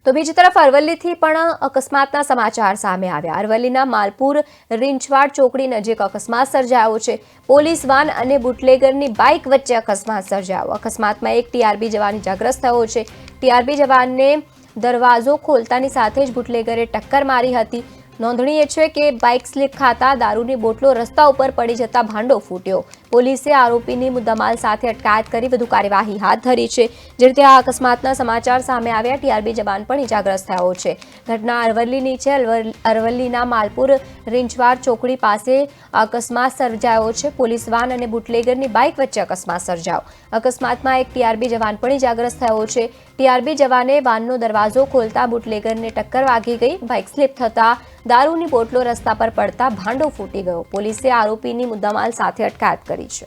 તો બીજી તરફ અરવલ્લીથી પણ અકસ્માતના સમાચાર સામે આવ્યા। અરવલ્લીના માલપુર રીંછવાડ ચોકડી નજીક અકસ્માત સર્જાયો છે। પોલીસ વાન અને બુટલેગરની બાઇક વચ્ચે અકસ્માત સર્જાયો। અકસ્માતમાં એક ટીઆરબી જવાન ઇજાગ્રસ્ત થયો છે। ટીઆરબી જવાનને દરવાજો ખોલતાની સાથે જ બુટલેગરે ટક્કર મારી હતી। નોંધનીય છે કે બાઇક સ્લીપ ખાતા દારૂની બોટલો રસ્તા ઉપર પડી જતા ભાંડો ફૂટ્યો। પોલીસે આરોપીની મુદ્દામાલ સાથે અટકાયત કરી વધુ કાર્યવાહી હાથ ધરી છે। જે રીતે આ અકસ્માતના સમાચાર સામે આવ્યા, ટીઆરબી જવાન પણ ઇજાગ્રસ્ત થયો છે। ઘટના અરવલ્લીની છે। અરવલ્લીના માલપુર રીંછવાડ ચોકડી પાસે અકસ્માત સર્જાયો છે। પોલીસ વાન અને બુટલેગરની બાઇક વચ્ચે અકસ્માત સર્જાયો। અકસ્માતમાં એક ટીઆરબી જવાન પણ ઇજાગ્રસ્ત થયો છે। ટીઆરબી જવાને વાનનો દરવાજો ખોલતા બુટલેગરને ટક્કર વાગી ગઈ। બાઇક સ્લીપ થતા દારૂની બોટલો રસ્તા પર પડતા ભાંડો ફૂટી ગયો। પોલીસે આરોપીની મુદ્દામાલ સાથે અટકાયત કરી છે।